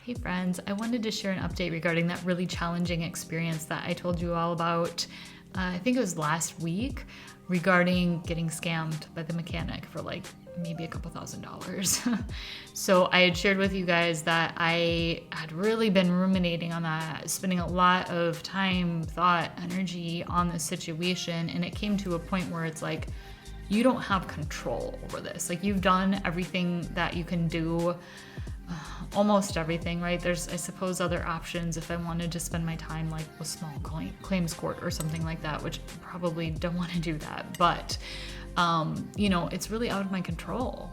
Hey friends, I wanted to share an update regarding that really challenging experience that I told you all about, I think it was last week, regarding getting scammed by the mechanic for like maybe a couple $1,000s. So I had shared with you guys that I had really been ruminating on that, spending a lot of time, thought, energy on this situation, and it came to a point where it's like, you don't have control over this. Like, you've done everything that you can do, almost everything, right? There's, I suppose, other options if I wanted to spend my time like with small claims court or something like that, which I probably don't want to do that. But, it's really out of my control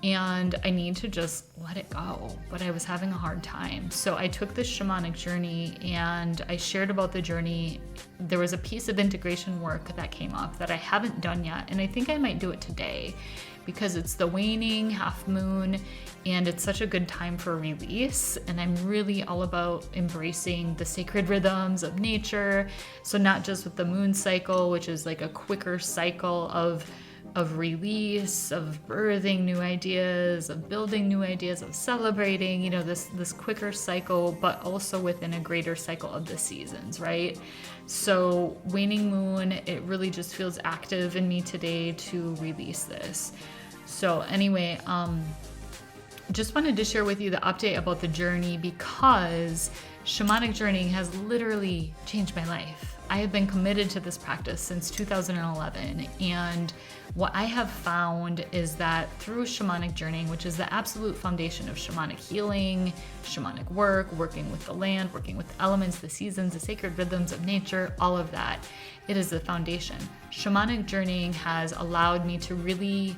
and I need to just let it go. But I was having a hard time. So I took this shamanic journey and I shared about the journey. There was a piece of integration work that came up that I haven't done yet. And I think I might do it today because it's the waning half moon and it's such a good time for release. And I'm really all about embracing the sacred rhythms of nature. So not just with the moon cycle, which is like a quicker cycle of release, of birthing new ideas, of building new ideas, of celebrating, this quicker cycle, but also within a greater cycle of the seasons, right? So waning moon, it really just feels active in me today to release this. So anyway, just wanted to share with you the update about the journey because shamanic journeying has literally changed my life. I have been committed to this practice since 2011, and what I have found is that through shamanic journeying, which is the absolute foundation of shamanic healing, shamanic work, working with the land, working with the elements, the seasons, the sacred rhythms of nature, all of that, it is the foundation. Shamanic journeying has allowed me to really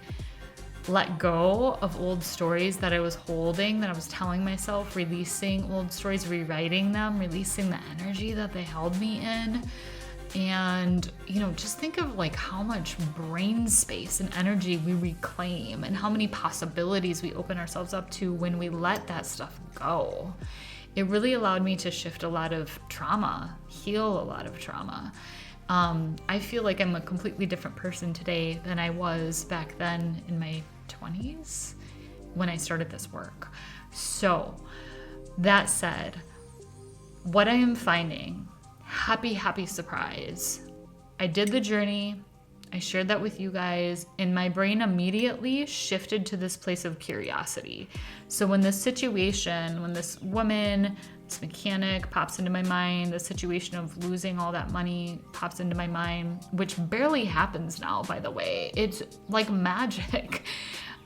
let go of old stories that I was holding, that I was telling myself, releasing old stories, rewriting them, releasing the energy that they held me in. And, just think of like how much brain space and energy we reclaim and how many possibilities we open ourselves up to when we let that stuff go. It really allowed me to shift a lot of trauma, heal a lot of trauma. I feel like I'm a completely different person today than I was back then in my 20s when I started this work. So that said, what I am finding, happy surprise. I did the journey. I shared that with you guys, and my brain immediately shifted to this place of curiosity. So when this situation, when this woman, this mechanic pops into my mind, the situation of losing all that money pops into my mind, which barely happens now, by the way. It's like magic.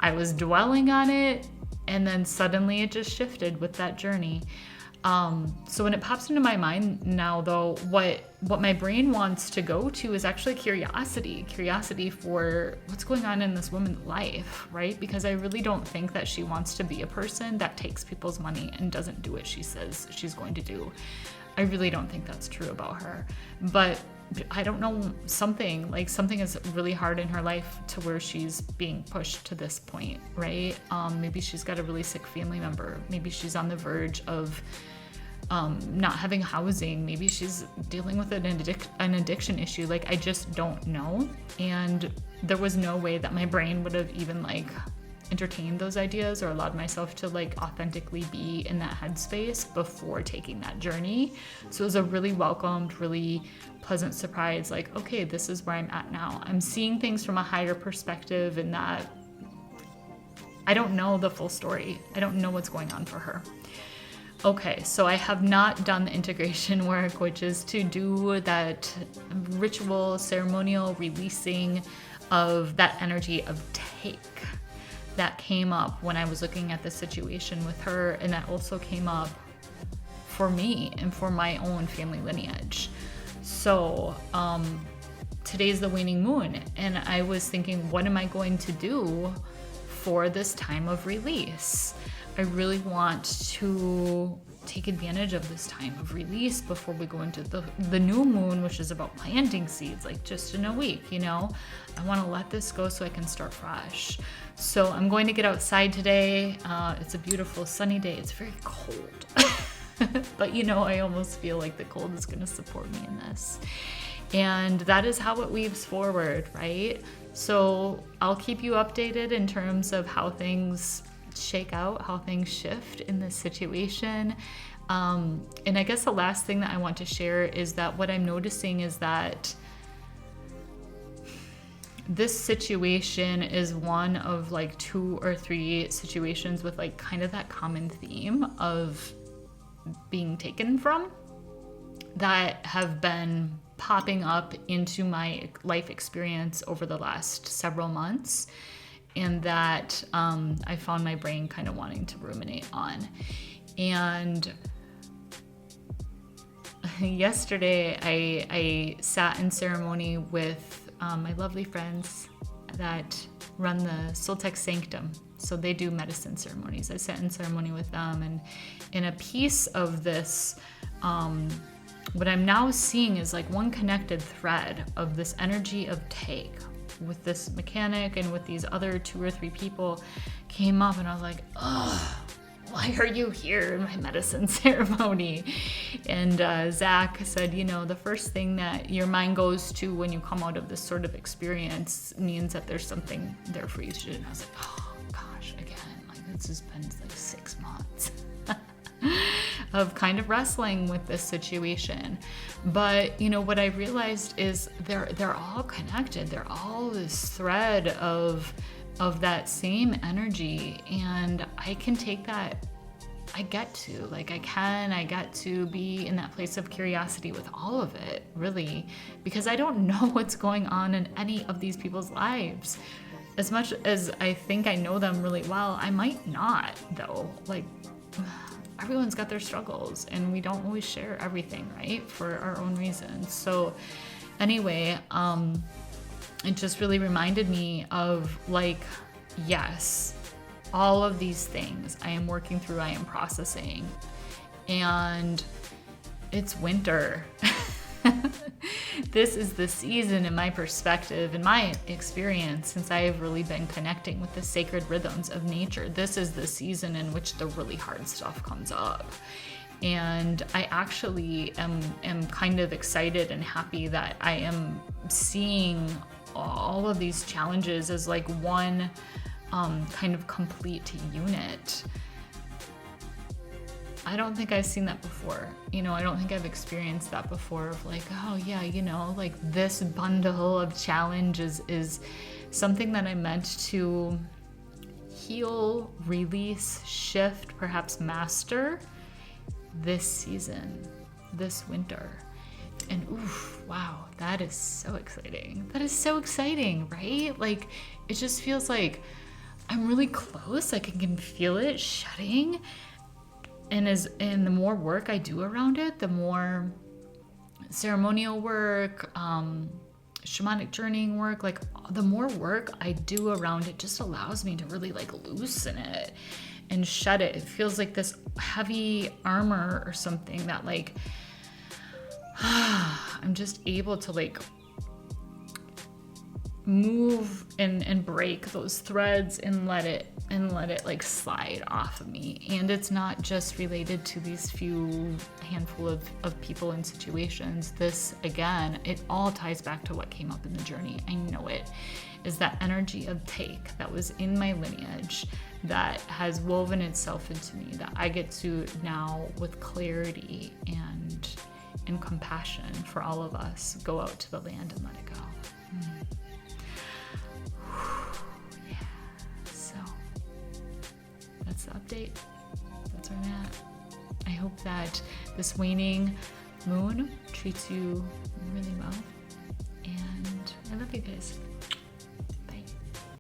I was dwelling on it, and then suddenly it just shifted with that journey. So when it pops into my mind now, though, what my brain wants to go to is actually curiosity for what's going on in this woman's life, right? Because I really don't think that she wants to be a person that takes people's money and doesn't do what she says she's going to do. I really don't think that's true about her. But I don't know, something is really hard in her life to where she's being pushed to this point, right? Maybe she's got a really sick family member. Maybe she's on the verge of not having housing. Maybe she's dealing with an addiction issue. Like, I just don't know. And there was no way that my brain would have even entertained those ideas or allowed myself to authentically be in that headspace before taking that journey. So it was a really welcomed, really pleasant surprise. Okay, this is where I'm at now. I'm seeing things from a higher perspective, and that I don't know the full story. I don't know what's going on for her. Okay, so I have not done the integration work, which is to do that ritual, ceremonial releasing of that energy of take. That came up when I was looking at the situation with her, and that also came up for me and for my own family lineage. So today's the waning moon, and I was thinking, what am I going to do for this time of release? I really want to take advantage of this time of release before we go into the new moon, which is about planting seeds, just in a week, I want to let this go so I can start fresh. So I'm going to get outside today. It's a beautiful sunny day. It's very cold, but I almost feel like the cold is going to support me in this. And that is how it weaves forward, right? So I'll keep you updated in terms of how things shake out, how things shift in this situation. And I guess the last thing that I want to share is that what I'm noticing is that this situation is one of like 2 or 3 situations with like kind of that common theme of being taken from that have been popping up into my life experience over the last several months, and that I found my brain kind of wanting to ruminate on. And yesterday I sat in ceremony with my lovely friends that run the Soltec Sanctum. So they do medicine ceremonies. I sat in ceremony with them, and in a piece of this, what I'm now seeing is like one connected thread of this energy of take with this mechanic and with these other 2 or 3 people came up, and I was like, oh, why are you here in my medicine ceremony? And Zach said, the first thing that your mind goes to when you come out of this sort of experience means that there's something there for you to do. And I was like, oh gosh, again, like this has been like 6 months of kind of wrestling with this situation. But what I realized is they're all connected. They're all this thread of that same energy, and I can take that. I get to be in that place of curiosity with all of it, really, because I don't know what's going on in any of these people's lives. As much as I think I know them really well, I might not, though. Like, everyone's got their struggles, and we don't always share everything, right, for our own reasons. So anyway, it just really reminded me of like, yes, all of these things I am working through, I am processing, and it's winter. This is the season, in my perspective, in my experience, since I have really been connecting with the sacred rhythms of nature. This is the season in which the really hard stuff comes up. And I actually am kind of excited and happy that I am seeing all of these challenges as like one kind of complete unit. I don't think I've seen that before. I don't think I've experienced that before of like, oh yeah, like this bundle of challenges is something that I'm meant to heal, release, shift, perhaps master this season, this winter. And oof, wow, that is so exciting. That is so exciting, right? Like, it just feels like I'm really close. Like, I can feel it shedding. And the more work I do around it, the more ceremonial work, shamanic journeying work, like the more work I do around it just allows me to really like loosen it and shed it. It feels like this heavy armor or something that like I'm just able to like move and break those threads and let it like slide off of me. And it's not just related to these handful of people and situations. This, again, it all ties back to what came up in the journey. I know it is that energy of take that was in my lineage that has woven itself into me, that I get to now with clarity and compassion for all of us go out to the land and let it go. That's the update. That's where I'm at. I hope that this waning moon treats you really well. And I love you guys.